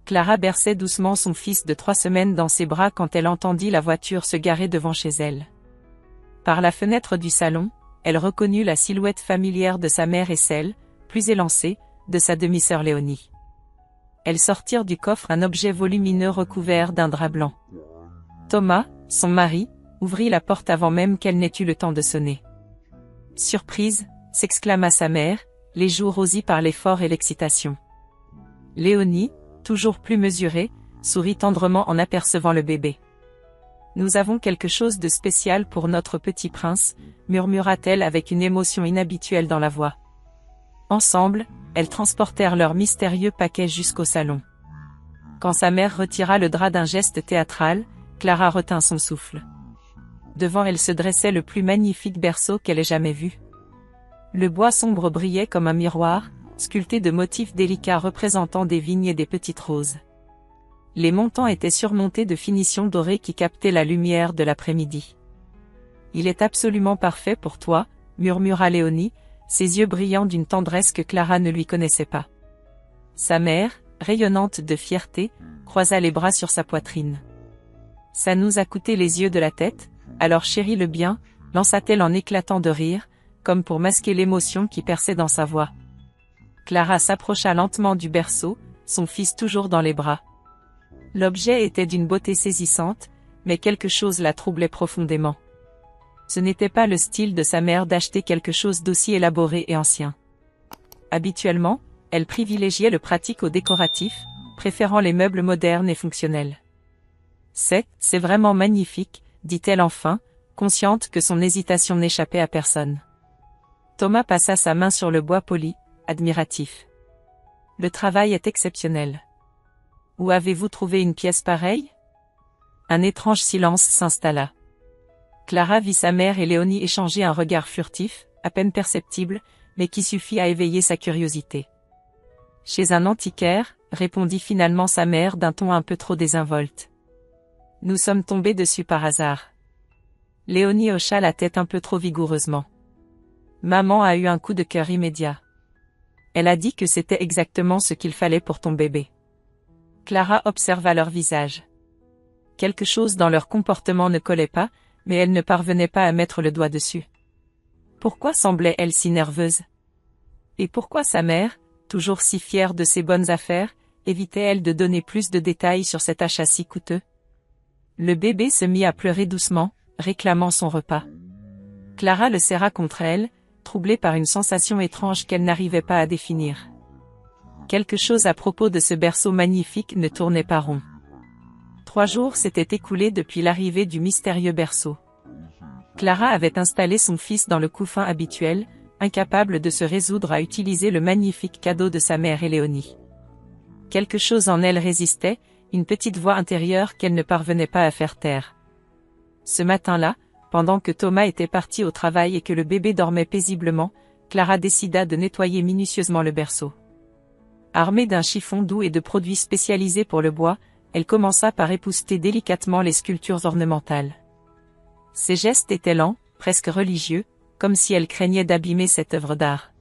Clara berçait doucement son fils de 3 semaines dans ses bras quand elle entendit la voiture se garer devant chez elle. Par la fenêtre du salon, elle reconnut la silhouette familière de sa mère et celle, plus élancée, de sa demi-sœur Léonie. Elles sortirent du coffre un objet volumineux recouvert d'un drap blanc. Thomas, son mari, ouvrit la porte avant même qu'elle n'ait eu le temps de sonner. « Surprise !» s'exclama sa mère, les joues rosies par l'effort et l'excitation. Léonie, toujours plus mesurée, sourit tendrement en apercevant le bébé. « Nous avons quelque chose de spécial pour notre petit prince », murmura-t-elle avec une émotion inhabituelle dans la voix. Ensemble, elles transportèrent leur mystérieux paquet jusqu'au salon. Quand sa mère retira le drap d'un geste théâtral, Clara retint son souffle. Devant elle se dressait le plus magnifique berceau qu'elle ait jamais vu. Le bois sombre brillait comme un miroir, sculpté de motifs délicats représentant des vignes et des petites roses. Les montants étaient surmontés de finitions dorées qui captaient la lumière de l'après-midi. « Il est absolument parfait pour toi », murmura Léonie, ses yeux brillants d'une tendresse que Clara ne lui connaissait pas. Sa mère, rayonnante de fierté, croisa les bras sur sa poitrine. « Ça nous a coûté les yeux de la tête, alors chéris le bien », lança-t-elle en éclatant de rire, comme pour masquer l'émotion qui perçait dans sa voix. Clara s'approcha lentement du berceau, son fils toujours dans les bras. L'objet était d'une beauté saisissante, mais quelque chose la troublait profondément. Ce n'était pas le style de sa mère d'acheter quelque chose d'aussi élaboré et ancien. Habituellement, elle privilégiait le pratique au décoratif, préférant les meubles modernes et fonctionnels. « C'est vraiment magnifique », dit-elle enfin, consciente que son hésitation n'échappait à personne. Thomas passa sa main sur le bois poli, admiratif. « Le travail est exceptionnel. Où avez-vous trouvé une pièce pareille ?» Un étrange silence s'installa. Clara vit sa mère et Léonie échanger un regard furtif, à peine perceptible, mais qui suffit à éveiller sa curiosité. « Chez un antiquaire », répondit finalement sa mère d'un ton un peu trop désinvolte. « Nous sommes tombés dessus par hasard. » Léonie hocha la tête un peu trop vigoureusement. Maman a eu un coup de cœur immédiat. Elle a dit que c'était exactement ce qu'il fallait pour ton bébé. Clara observa leur visage. Quelque chose dans leur comportement ne collait pas, mais elle ne parvenait pas à mettre le doigt dessus. Pourquoi semblait-elle si nerveuse? Et pourquoi sa mère, toujours si fière de ses bonnes affaires, évitait-elle de donner plus de détails sur cet achat si coûteux? Le bébé se mit à pleurer doucement, réclamant son repas. Clara le serra contre elle, troublée par une sensation étrange qu'elle n'arrivait pas à définir. Quelque chose à propos de ce berceau magnifique ne tournait pas rond. 3 jours s'étaient écoulés depuis l'arrivée du mystérieux berceau. Clara avait installé son fils dans le couffin habituel, incapable de se résoudre à utiliser le magnifique cadeau de sa mère et Léonie. Quelque chose en elle résistait, une petite voix intérieure qu'elle ne parvenait pas à faire taire. Ce matin-là, pendant que Thomas était parti au travail et que le bébé dormait paisiblement, Clara décida de nettoyer minutieusement le berceau. Armée d'un chiffon doux et de produits spécialisés pour le bois, elle commença par épousseter délicatement les sculptures ornementales. Ses gestes étaient lents, presque religieux, comme si elle craignait d'abîmer cette œuvre d'art.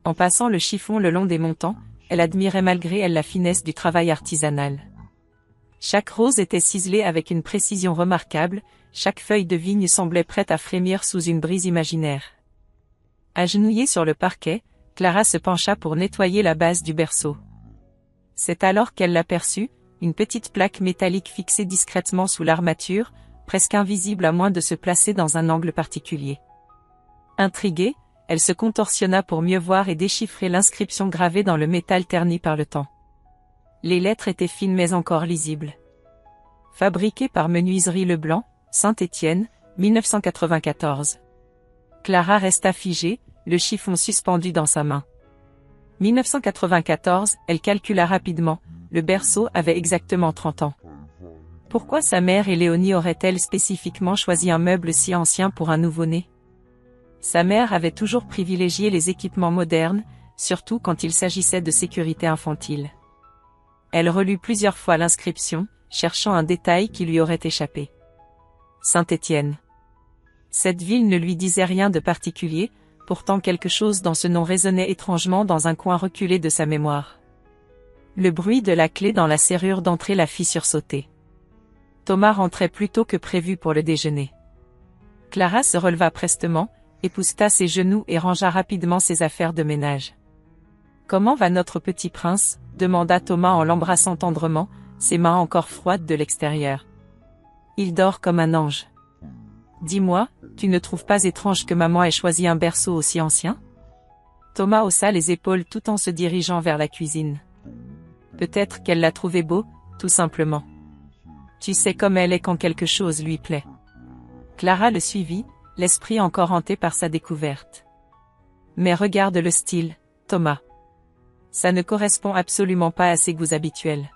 En passant le chiffon le long des montants, elle admirait malgré elle la finesse du travail artisanal. Chaque rose était ciselée avec une précision remarquable, chaque feuille de vigne semblait prête à frémir sous une brise imaginaire. Agenouillée sur le parquet, Clara se pencha pour nettoyer la base du berceau. C'est alors qu'elle l'aperçut, une petite plaque métallique fixée discrètement sous l'armature, presque invisible à moins de se placer dans un angle particulier. Intriguée, elle se contorsionna pour mieux voir et déchiffrer l'inscription gravée dans le métal terni par le temps. Les lettres étaient fines mais encore lisibles. Fabriqué par Menuiserie Leblanc, Saint-Étienne, 1994. Clara resta figée, le chiffon suspendu dans sa main. 1994, elle calcula rapidement, le berceau avait exactement 30 ans. Pourquoi sa mère et Léonie auraient-elles spécifiquement choisi un meuble si ancien pour un nouveau-né? Sa mère avait toujours privilégié les équipements modernes, surtout quand il s'agissait de sécurité infantile. Elle relut plusieurs fois l'inscription, cherchant un détail qui lui aurait échappé. Saint-Étienne. Cette ville ne lui disait rien de particulier, pourtant quelque chose dans ce nom résonnait étrangement dans un coin reculé de sa mémoire. Le bruit de la clé dans la serrure d'entrée la fit sursauter. Thomas rentrait plus tôt que prévu pour le déjeuner. Clara se releva prestement, épousseta ses genoux et rangea rapidement ses affaires de ménage. « Comment va notre petit prince ?» demanda Thomas en l'embrassant tendrement, ses mains encore froides de l'extérieur. « Il dort comme un ange. Dis-moi, tu ne trouves pas étrange que maman ait choisi un berceau aussi ancien ?» Thomas haussa les épaules tout en se dirigeant vers la cuisine. Peut-être qu'elle l'a trouvé beau, tout simplement. Tu sais comme elle est quand quelque chose lui plaît. Clara le suivit, l'esprit encore hanté par sa découverte. Mais regarde le style, Thomas. Ça ne correspond absolument pas à ses goûts habituels.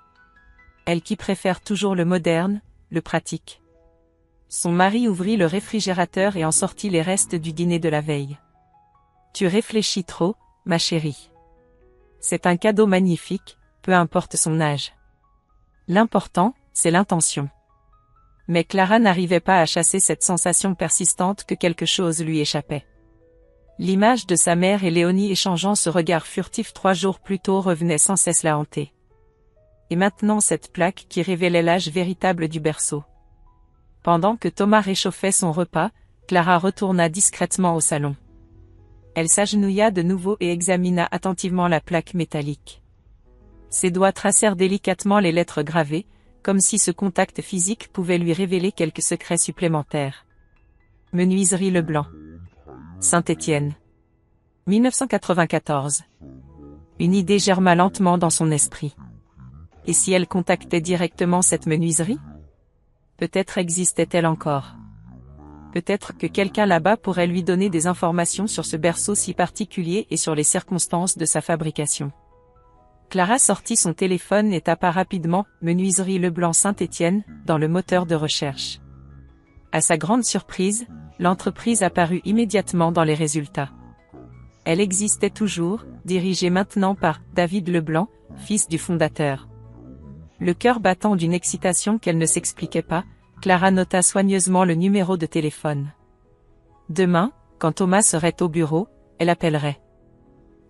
Elle qui préfère toujours le moderne, le pratique. Son mari ouvrit le réfrigérateur et en sortit les restes du dîner de la veille. Tu réfléchis trop, ma chérie. C'est un cadeau magnifique, peu importe son âge. L'important, c'est l'intention. Mais Clara n'arrivait pas à chasser cette sensation persistante que quelque chose lui échappait. L'image de sa mère et Léonie échangeant ce regard furtif 3 jours plus tôt revenait sans cesse la hanter. Et maintenant cette plaque qui révélait l'âge véritable du berceau. Pendant que Thomas réchauffait son repas, Clara retourna discrètement au salon. Elle s'agenouilla de nouveau et examina attentivement la plaque métallique. Ses doigts tracèrent délicatement les lettres gravées, comme si ce contact physique pouvait lui révéler quelques secrets supplémentaires. Menuiserie Leblanc. Saint-Étienne. 1994. Une idée germa lentement dans son esprit. Et si elle contactait directement cette menuiserie ? Peut-être existait-elle encore. Peut-être que quelqu'un là-bas pourrait lui donner des informations sur ce berceau si particulier et sur les circonstances de sa fabrication. Clara sortit son téléphone et tapa rapidement « Menuiserie Leblanc Saint-Étienne » dans le moteur de recherche. À sa grande surprise, l'entreprise apparut immédiatement dans les résultats. Elle existait toujours, dirigée maintenant par David Leblanc, fils du fondateur. Le cœur battant d'une excitation qu'elle ne s'expliquait pas, Clara nota soigneusement le numéro de téléphone. Demain, quand Thomas serait au bureau, elle appellerait.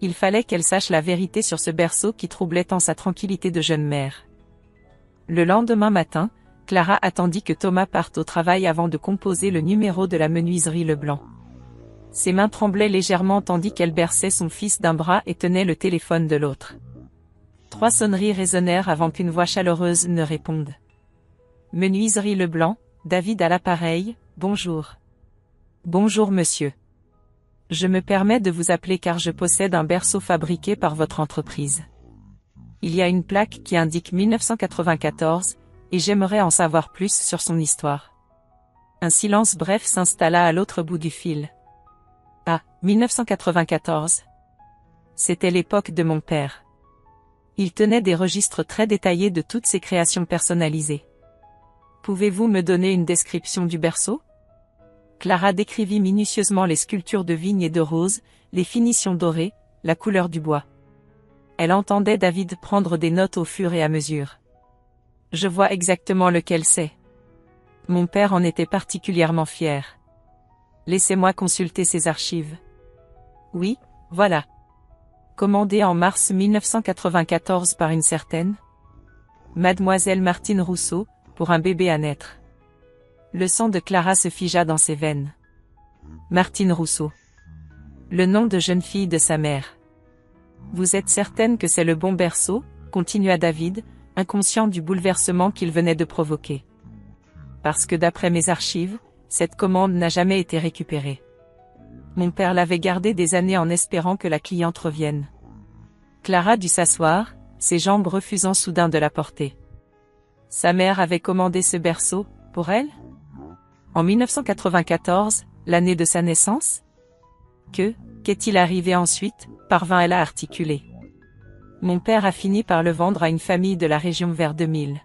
Il fallait qu'elle sache la vérité sur ce berceau qui troublait tant sa tranquillité de jeune mère. Le lendemain matin, Clara attendit que Thomas parte au travail avant de composer le numéro de la menuiserie Leblanc. Ses mains tremblaient légèrement tandis qu'elle berçait son fils d'un bras et tenait le téléphone de l'autre. 3 sonneries résonnèrent avant qu'une voix chaleureuse ne réponde. Menuiserie Leblanc, David à l'appareil, bonjour. Bonjour monsieur. Je me permets de vous appeler car je possède un berceau fabriqué par votre entreprise. Il y a une plaque qui indique 1994, et j'aimerais en savoir plus sur son histoire. Un silence bref s'installa à l'autre bout du fil. Ah, 1994. C'était l'époque de mon père. Il tenait des registres très détaillés de toutes ses créations personnalisées. Pouvez-vous me donner une description du berceau ? Clara décrivit minutieusement les sculptures de vignes et de roses, les finitions dorées, la couleur du bois. Elle entendait David prendre des notes au fur et à mesure. Je vois exactement lequel c'est. Mon père en était particulièrement fier. Laissez-moi consulter ses archives. Oui, voilà. Commandé en mars 1994 par une certaine Mademoiselle Martine Rousseau, pour un bébé à naître. Le sang de Clara se figea dans ses veines. Martine Rousseau. Le nom de jeune fille de sa mère. Vous êtes certaine que c'est le bon berceau ? Continua David, inconscient du bouleversement qu'il venait de provoquer. Parce que d'après mes archives, cette commande n'a jamais été récupérée. Mon père l'avait gardée des années en espérant que la cliente revienne. Clara dut s'asseoir, ses jambes refusant soudain de la porter. Sa mère avait commandé ce berceau, pour elle ? En 1994, l'année de sa naissance ? Qu'est-il arrivé ensuite ? Parvint-elle à articuler. Mon père a fini par le vendre à une famille de la région vers 2000.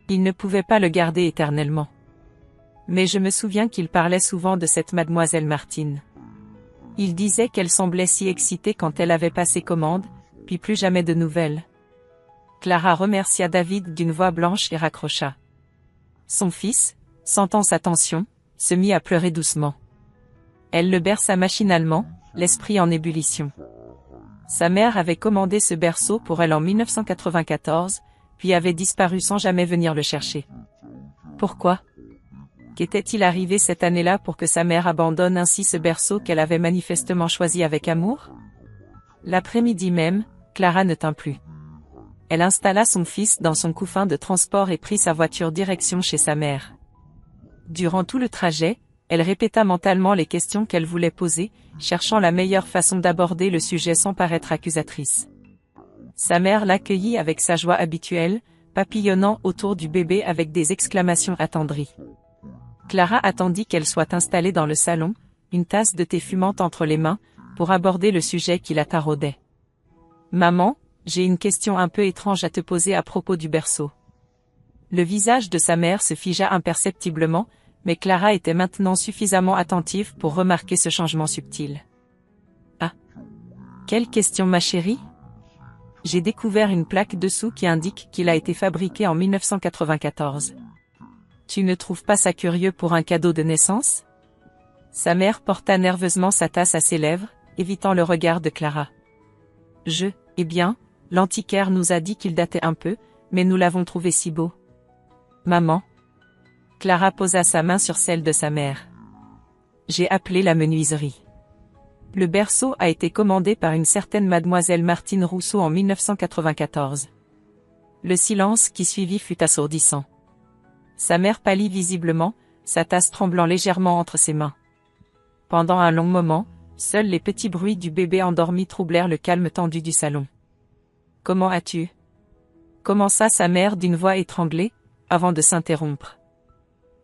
Il ne pouvait pas le garder éternellement. Mais je me souviens qu'il parlait souvent de cette mademoiselle Martine. Il disait qu'elle semblait si excitée quand elle avait passé commande, puis plus jamais de nouvelles. Clara remercia David d'une voix blanche et raccrocha. Son fils, sentant sa tension, se mit à pleurer doucement. Elle le berça machinalement, l'esprit en ébullition. Sa mère avait commandé ce berceau pour elle en 1994, puis avait disparu sans jamais venir le chercher. Pourquoi? Qu'était-il arrivé cette année-là pour que sa mère abandonne ainsi ce berceau qu'elle avait manifestement choisi avec amour? L'après-midi même, Clara ne tint plus. Elle installa son fils dans son couffin de transport et prit sa voiture direction chez sa mère. Durant tout le trajet, elle répéta mentalement les questions qu'elle voulait poser, cherchant la meilleure façon d'aborder le sujet sans paraître accusatrice. Sa mère l'accueillit avec sa joie habituelle, papillonnant autour du bébé avec des exclamations attendries. Clara attendit qu'elle soit installée dans le salon, une tasse de thé fumante entre les mains, pour aborder le sujet qui la taraudait. « Maman, j'ai une question un peu étrange à te poser à propos du berceau. » Le visage de sa mère se figea imperceptiblement, mais Clara était maintenant suffisamment attentive pour remarquer ce changement subtil. « Ah! Quelle question ma chérie? J'ai découvert une plaque dessous qui indique qu'il a été fabriqué en 1994. Tu ne trouves pas ça curieux pour un cadeau de naissance? » Sa mère porta nerveusement sa tasse à ses lèvres, évitant le regard de Clara. « Eh bien, l'antiquaire nous a dit qu'il datait un peu, mais nous l'avons trouvé si beau. » « Maman. » Clara posa sa main sur celle de sa mère. « J'ai appelé la menuiserie. Le berceau a été commandé par une certaine mademoiselle Martine Rousseau en 1994. » Le silence qui suivit fut assourdissant. Sa mère pâlit visiblement, sa tasse tremblant légèrement entre ses mains. Pendant un long moment, seuls les petits bruits du bébé endormi troublèrent le calme tendu du salon. « Comment as-tu » commença sa mère d'une voix étranglée, avant de s'interrompre.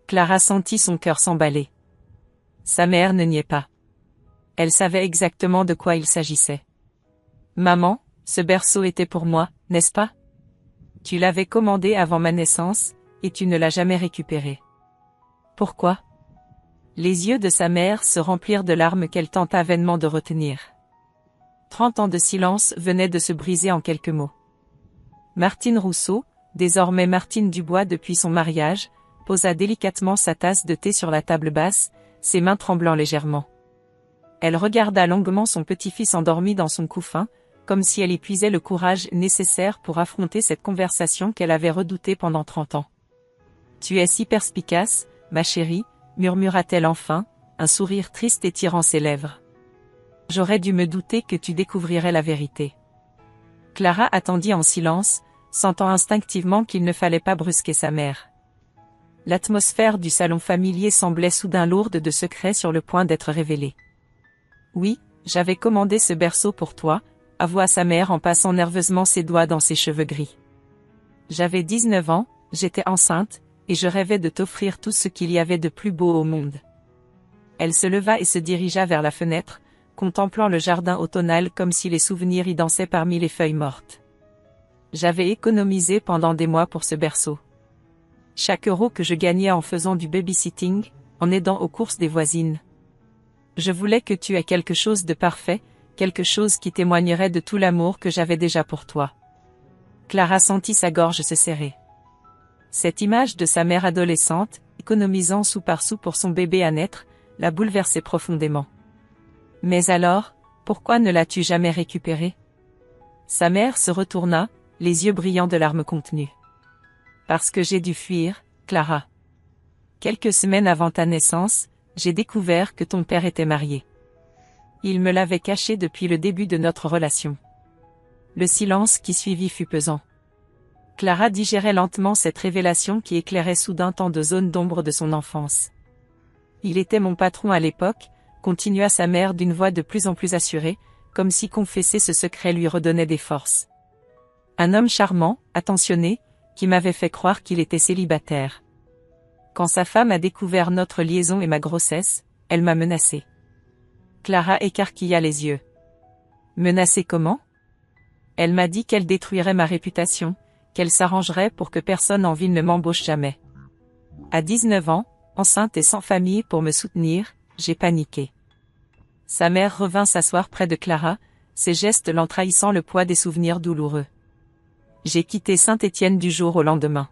Clara sentit son cœur s'emballer. Sa mère ne niait pas. Elle savait exactement de quoi il s'agissait. « Maman, ce berceau était pour moi, n'est-ce pas? Tu l'avais commandé avant ma naissance, et tu ne l'as jamais récupéré. Pourquoi? » Les yeux de sa mère se remplirent de larmes qu'elle tenta vainement de retenir. 30 ans de silence venaient de se briser en quelques mots. Martine Rousseau, désormais Martine Dubois depuis son mariage, posa délicatement sa tasse de thé sur la table basse, ses mains tremblant légèrement. Elle regarda longuement son petit-fils endormi dans son couffin, comme si elle épuisait le courage nécessaire pour affronter cette conversation qu'elle avait redoutée pendant 30 ans. « Tu es si perspicace, ma chérie, » murmura-t-elle enfin, un sourire triste étirant ses lèvres. « J'aurais dû me douter que tu découvrirais la vérité. » Clara attendit en silence, sentant instinctivement qu'il ne fallait pas brusquer sa mère. L'atmosphère du salon familier semblait soudain lourde de secrets sur le point d'être révélée. « Oui, j'avais commandé ce berceau pour toi », avoua sa mère en passant nerveusement ses doigts dans ses cheveux gris. « J'avais 19 ans, j'étais enceinte, et je rêvais de t'offrir tout ce qu'il y avait de plus beau au monde. » Elle se leva et se dirigea vers la fenêtre, contemplant le jardin automnal comme si les souvenirs y dansaient parmi les feuilles mortes. J'avais économisé pendant des mois pour ce berceau. Chaque euro que je gagnais en faisant du babysitting, en aidant aux courses des voisines. Je voulais que tu aies quelque chose de parfait, quelque chose qui témoignerait de tout l'amour que j'avais déjà pour toi. Clara sentit sa gorge se serrer. Cette image de sa mère adolescente, économisant sou par sou pour son bébé à naître, la bouleversait profondément. Mais alors, pourquoi ne l'as-tu jamais récupéré? Sa mère se retourna, les yeux brillants de larmes contenues. Parce que j'ai dû fuir, Clara. Quelques semaines avant ta naissance, j'ai découvert que ton père était marié. Il me l'avait caché depuis le début de notre relation. Le silence qui suivit fut pesant. Clara digérait lentement cette révélation qui éclairait soudain tant de zones d'ombre de son enfance. Il était mon patron à l'époque, continua sa mère d'une voix de plus en plus assurée, comme si confesser ce secret lui redonnait des forces. Un homme charmant, attentionné, qui m'avait fait croire qu'il était célibataire. Quand sa femme a découvert notre liaison et ma grossesse, elle m'a menacée. Clara écarquilla les yeux. Menacée comment? Elle m'a dit qu'elle détruirait ma réputation, qu'elle s'arrangerait pour que personne en ville ne m'embauche jamais. À 19 ans, enceinte et sans famille pour me soutenir, j'ai paniqué. Sa mère revint s'asseoir près de Clara, ses gestes l'en trahissant le poids des souvenirs douloureux. J'ai quitté Saint-Étienne du jour au lendemain.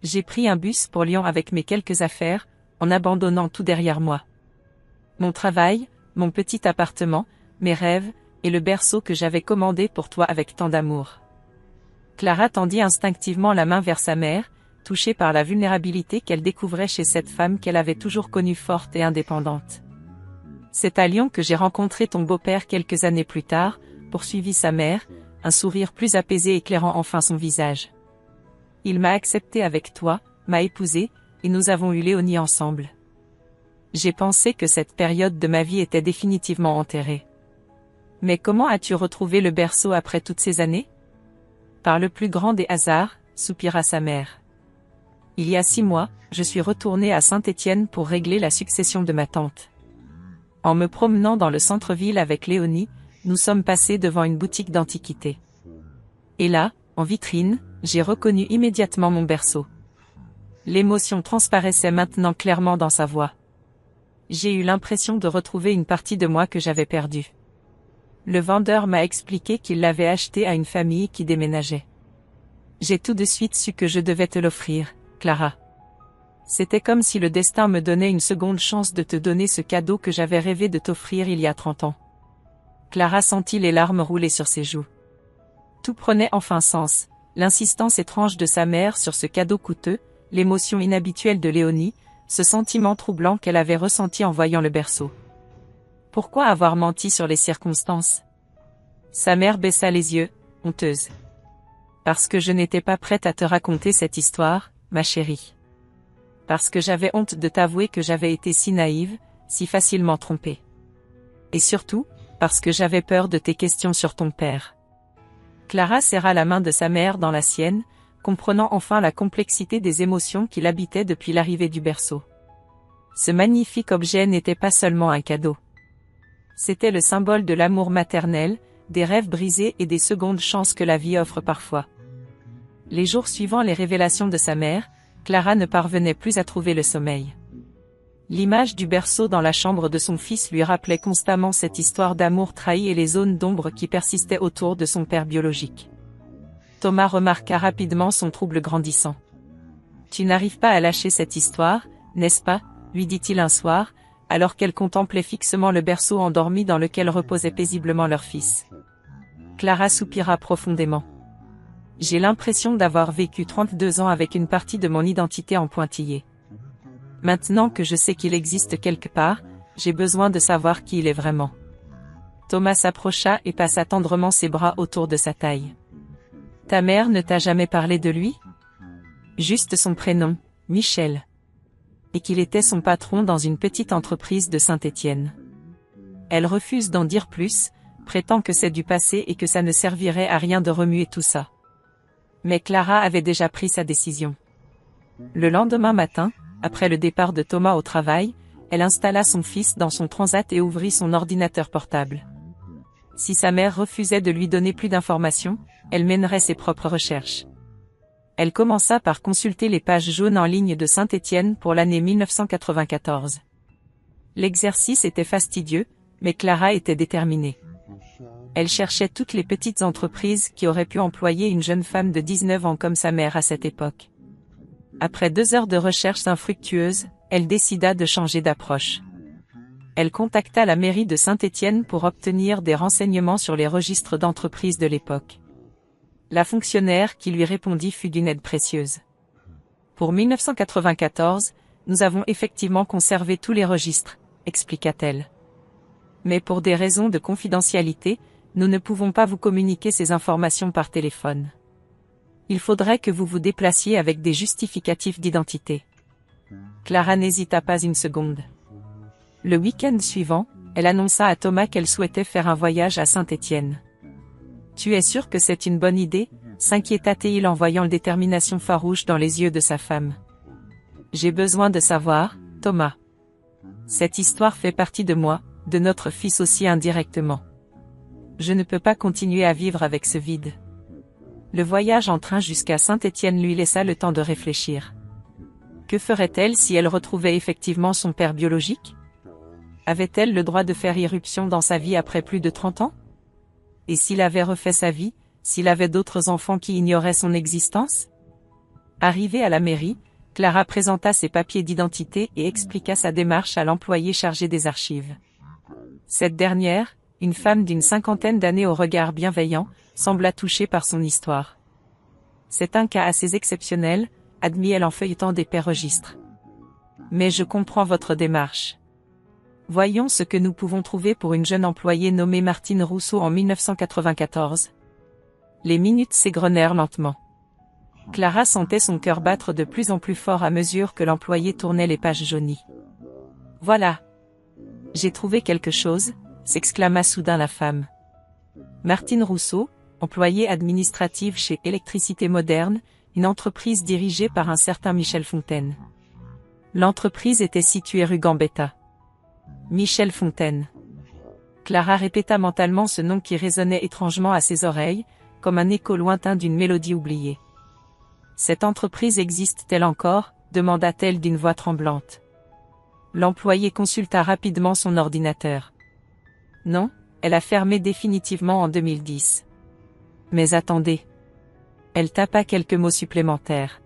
J'ai pris un bus pour Lyon avec mes quelques affaires, en abandonnant tout derrière moi. Mon travail, mon petit appartement, mes rêves, et le berceau que j'avais commandé pour toi avec tant d'amour. Clara tendit instinctivement la main vers sa mère, touchée par la vulnérabilité qu'elle découvrait chez cette femme qu'elle avait toujours connue forte et indépendante. C'est à Lyon que j'ai rencontré ton beau-père quelques années plus tard, poursuivit sa mère, un sourire plus apaisé éclairant enfin son visage. Il m'a accepté avec toi, m'a épousée, et nous avons eu Léonie ensemble. J'ai pensé que cette période de ma vie était définitivement enterrée. Mais comment as-tu retrouvé le berceau après toutes ces années? Par le plus grand des hasards, soupira sa mère. Il y a 6 mois, je suis retournée à Saint-Étienne pour régler la succession de ma tante. En me promenant dans le centre-ville avec Léonie, nous sommes passés devant une boutique d'antiquités. Et là, en vitrine, j'ai reconnu immédiatement mon berceau. L'émotion transparaissait maintenant clairement dans sa voix. J'ai eu l'impression de retrouver une partie de moi que j'avais perdue. Le vendeur m'a expliqué qu'il l'avait acheté à une famille qui déménageait. J'ai tout de suite su que je devais te l'offrir, Clara. C'était comme si le destin me donnait une seconde chance de te donner ce cadeau que j'avais rêvé de t'offrir il y a 30 ans. Clara sentit les larmes rouler sur ses joues. Tout prenait enfin sens, l'insistance étrange de sa mère sur ce cadeau coûteux, l'émotion inhabituelle de Léonie, ce sentiment troublant qu'elle avait ressenti en voyant le berceau. Pourquoi avoir menti sur les circonstances? Sa mère baissa les yeux, honteuse. Parce que je n'étais pas prête à te raconter cette histoire, ma chérie. Parce que j'avais honte de t'avouer que j'avais été si naïve, si facilement trompée. Et surtout, parce que j'avais peur de tes questions sur ton père. Clara serra la main de sa mère dans la sienne, comprenant enfin la complexité des émotions qui l'habitaient depuis l'arrivée du berceau. Ce magnifique objet n'était pas seulement un cadeau. C'était le symbole de l'amour maternel, des rêves brisés et des secondes chances que la vie offre parfois. Les jours suivant les révélations de sa mère, Clara ne parvenait plus à trouver le sommeil. L'image du berceau dans la chambre de son fils lui rappelait constamment cette histoire d'amour trahi et les zones d'ombre qui persistaient autour de son père biologique. Thomas remarqua rapidement son trouble grandissant. « Tu n'arrives pas à lâcher cette histoire, n'est-ce pas ?» lui dit-il un soir, alors qu'elle contemplait fixement le berceau endormi dans lequel reposait paisiblement leur fils. Clara soupira profondément. « J'ai l'impression d'avoir vécu 32 ans avec une partie de mon identité en pointillé. Maintenant que je sais qu'il existe quelque part, j'ai besoin de savoir qui il est vraiment. » Thomas s'approcha et passa tendrement ses bras autour de sa taille. « Ta mère ne t'a jamais parlé de lui? Juste son prénom, Michel. Et qu'il était son patron dans une petite entreprise de Saint-Étienne. Elle refuse d'en dire plus, prétend que c'est du passé et que ça ne servirait à rien de remuer tout ça. Mais Clara avait déjà pris sa décision. Le lendemain matin, après le départ de Thomas au travail, elle installa son fils dans son transat et ouvrit son ordinateur portable. Si sa mère refusait de lui donner plus d'informations, elle mènerait ses propres recherches. Elle commença par consulter les pages jaunes en ligne de Saint-Étienne pour l'année 1994. L'exercice était fastidieux, mais Clara était déterminée. Elle cherchait toutes les petites entreprises qui auraient pu employer une jeune femme de 19 ans comme sa mère à cette époque. Après 2 heures de recherches infructueuses, elle décida de changer d'approche. Elle contacta la mairie de Saint-Étienne pour obtenir des renseignements sur les registres d'entreprises de l'époque. La fonctionnaire qui lui répondit fut d'une aide précieuse. Pour 1994, nous avons effectivement conservé tous les registres, expliqua-t-elle. Mais pour des raisons de confidentialité, nous ne pouvons pas vous communiquer ces informations par téléphone. Il faudrait que vous vous déplaciez avec des justificatifs d'identité. Clara n'hésita pas une seconde. Le week-end suivant, elle annonça à Thomas qu'elle souhaitait faire un voyage à Saint-Étienne. « Tu es sûr que c'est une bonne idée ?» s'inquiéta-t-il en voyant la détermination farouche dans les yeux de sa femme. « J'ai besoin de savoir, Thomas. Cette histoire fait partie de moi, de notre fils aussi indirectement. Je ne peux pas continuer à vivre avec ce vide. » Le voyage en train jusqu'à Saint-Étienne lui laissa le temps de réfléchir. Que ferait-elle si elle retrouvait effectivement son père biologique? Avait-elle le droit de faire irruption dans sa vie après plus de 30 ans? Et s'il avait refait sa vie, s'il avait d'autres enfants qui ignoraient son existence? Arrivée à la mairie, Clara présenta ses papiers d'identité et expliqua sa démarche à l'employé chargé des archives. Cette dernière, Une femme d'une cinquantaine d'années au regard bienveillant, sembla touchée par son histoire. C'est un cas assez exceptionnel, admit-elle en feuilletant d'épais registres. Mais je comprends votre démarche. Voyons ce que nous pouvons trouver pour une jeune employée nommée Martine Rousseau en 1994. Les minutes s'égrenèrent lentement. Clara sentait son cœur battre de plus en plus fort à mesure que l'employé tournait les pages jaunies. « Voilà. J'ai trouvé quelque chose », s'exclama soudain la femme. Martine Rousseau, employée administrative chez Électricité Moderne, une entreprise dirigée par un certain Michel Fontaine. L'entreprise était située rue Gambetta. Michel Fontaine. Clara répéta mentalement ce nom qui résonnait étrangement à ses oreilles, comme un écho lointain d'une mélodie oubliée. « Cette entreprise existe-t-elle encore ?» demanda-t-elle d'une voix tremblante. L'employé consulta rapidement son ordinateur. Non, elle a fermé définitivement en 2010. Mais attendez. Elle tapa quelques mots supplémentaires.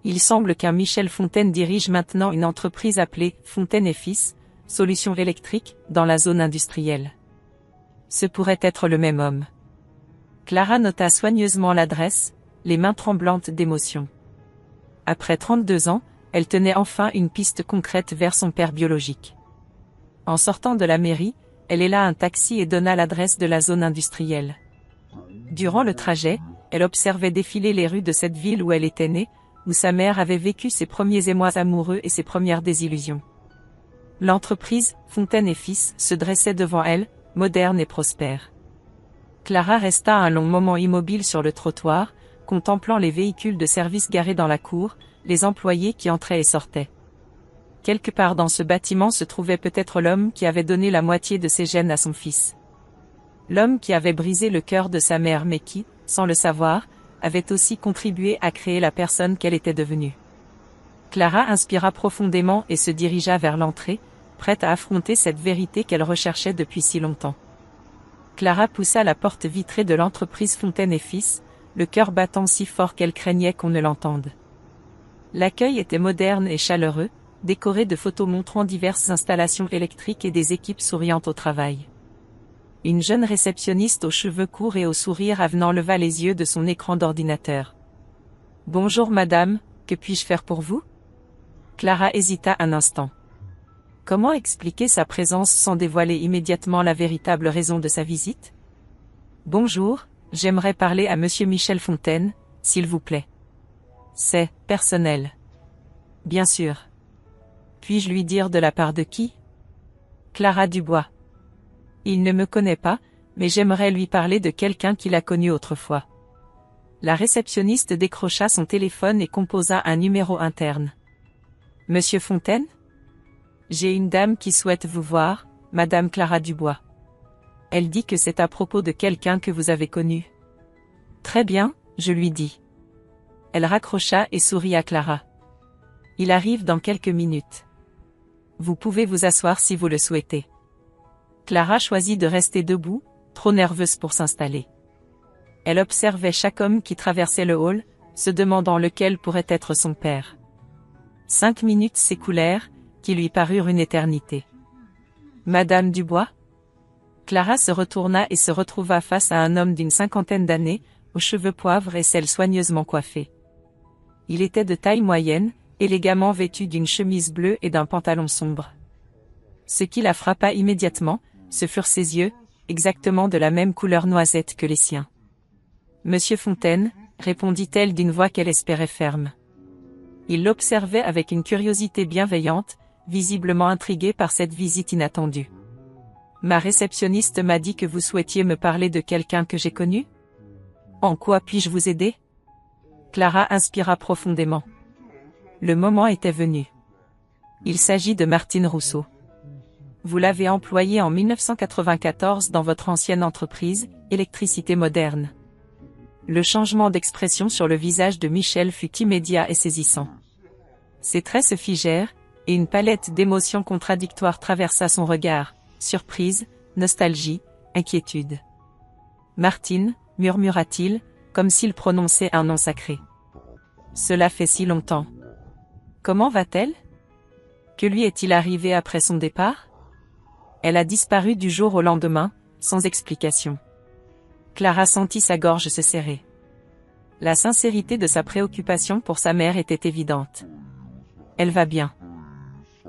Il semble qu'un Michel Fontaine dirige maintenant une entreprise appelée Fontaine et Fils, Solutions électriques, dans la zone industrielle. Ce pourrait être le même homme. Clara nota soigneusement l'adresse, les mains tremblantes d'émotion. Après 32 ans, elle tenait enfin une piste concrète vers son père biologique. En sortant de la mairie, elle héla un taxi et donna l'adresse de la zone industrielle. Durant le trajet, elle observait défiler les rues de cette ville où elle était née, où sa mère avait vécu ses premiers émois amoureux et ses premières désillusions. L'entreprise, Fontaine et Fils, se dressait devant elle, moderne et prospère. Clara resta un long moment immobile sur le trottoir, contemplant les véhicules de service garés dans la cour, les employés qui entraient et sortaient. Quelque part dans ce bâtiment se trouvait peut-être l'homme qui avait donné la moitié de ses gènes à son fils. L'homme qui avait brisé le cœur de sa mère mais qui, sans le savoir, avait aussi contribué à créer la personne qu'elle était devenue. Clara inspira profondément et se dirigea vers l'entrée, prête à affronter cette vérité qu'elle recherchait depuis si longtemps. Clara poussa la porte vitrée de l'entreprise Fontaine et Fils, le cœur battant si fort qu'elle craignait qu'on ne l'entende. L'accueil était moderne et chaleureux, décoré de photos montrant diverses installations électriques et des équipes souriantes au travail. Une jeune réceptionniste aux cheveux courts et au sourire avenant leva les yeux de son écran d'ordinateur. « Bonjour madame, que puis-je faire pour vous ?» Clara hésita un instant. Comment expliquer sa présence sans dévoiler immédiatement la véritable raison de sa visite? « Bonjour, j'aimerais parler à monsieur Michel Fontaine, s'il vous plaît. »« C'est personnel. »« Bien sûr. » « Puis-je lui dire de la part de qui ?»« Clara Dubois. »« Il ne me connaît pas, mais j'aimerais lui parler de quelqu'un qu'il a connu autrefois. » La réceptionniste décrocha son téléphone et composa un numéro interne. « Monsieur Fontaine ? J'ai une dame qui souhaite vous voir, Madame Clara Dubois. Elle dit que c'est à propos de quelqu'un que vous avez connu. »« Très bien, je lui dis. » Elle raccrocha et sourit à Clara. « Il arrive dans quelques minutes. Vous pouvez vous asseoir si vous le souhaitez. » Clara choisit de rester debout, trop nerveuse pour s'installer. Elle observait chaque homme qui traversait le hall, se demandant lequel pourrait être son père. 5 minutes s'écoulèrent, qui lui parurent une éternité. « Madame Dubois ?» Clara se retourna et se retrouva face à un homme d'une cinquantaine d'années, aux cheveux poivre et cils soigneusement coiffés. Il était de taille moyenne, élégamment vêtu d'une chemise bleue et d'un pantalon sombre. Ce qui la frappa immédiatement, ce furent ses yeux, exactement de la même couleur noisette que les siens. « Monsieur Fontaine » répondit-elle d'une voix qu'elle espérait ferme. Il l'observait avec une curiosité bienveillante, visiblement intrigué par cette visite inattendue. « Ma réceptionniste m'a dit que vous souhaitiez me parler de quelqu'un que j'ai connu ? En quoi puis-je vous aider ?» Clara inspira profondément. Le moment était venu. Il s'agit de Martine Rousseau. Vous l'avez employée en 1994 dans votre ancienne entreprise, Électricité Moderne. Le changement d'expression sur le visage de Michel fut immédiat et saisissant. Ses traits se figèrent, et une palette d'émotions contradictoires traversa son regard, surprise, nostalgie, inquiétude. « Martine » murmura-t-il, comme s'il prononçait un nom sacré. « Cela fait si longtemps. Comment va-t-elle ? Que lui est-il arrivé après son départ ? Elle a disparu du jour au lendemain, sans explication. Clara sentit sa gorge se serrer. La sincérité de sa préoccupation pour sa mère était évidente. Elle va bien.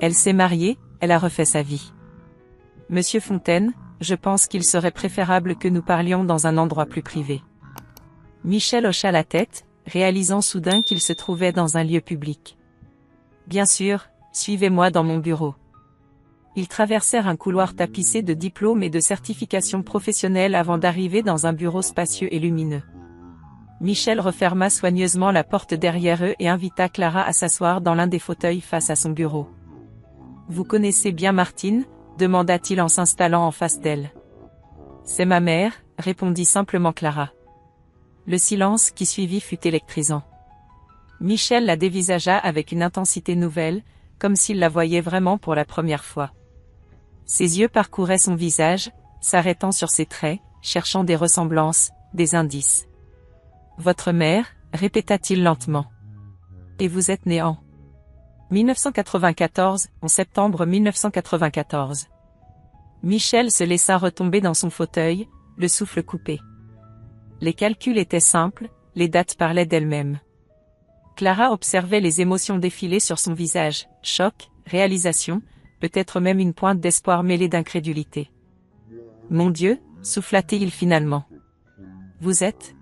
Elle s'est mariée, elle a refait sa vie. Monsieur Fontaine, je pense qu'il serait préférable que nous parlions dans un endroit plus privé. Michel hocha la tête, réalisant soudain qu'il se trouvait dans un lieu public. Bien sûr, suivez-moi dans mon bureau. Ils traversèrent un couloir tapissé de diplômes et de certifications professionnelles avant d'arriver dans un bureau spacieux et lumineux. Michel referma soigneusement la porte derrière eux et invita Clara à s'asseoir dans l'un des fauteuils face à son bureau. « Vous connaissez bien Martine ?» demanda-t-il en s'installant en face d'elle. « C'est ma mère », répondit simplement Clara. Le silence qui suivit fut électrisant. Michel la dévisagea avec une intensité nouvelle, comme s'il la voyait vraiment pour la première fois. Ses yeux parcouraient son visage, s'arrêtant sur ses traits, cherchant des ressemblances, des indices. « Votre mère ?» répéta-t-il lentement. « Et vous êtes né en 1994, en septembre 1994. » Michel se laissa retomber dans son fauteuil, le souffle coupé. Les calculs étaient simples, les dates parlaient d'elles-mêmes. Clara observait les émotions défiler sur son visage, choc, réalisation, peut-être même une pointe d'espoir mêlée d'incrédulité. « Mon Dieu !» souffla-t-il finalement. « Vous êtes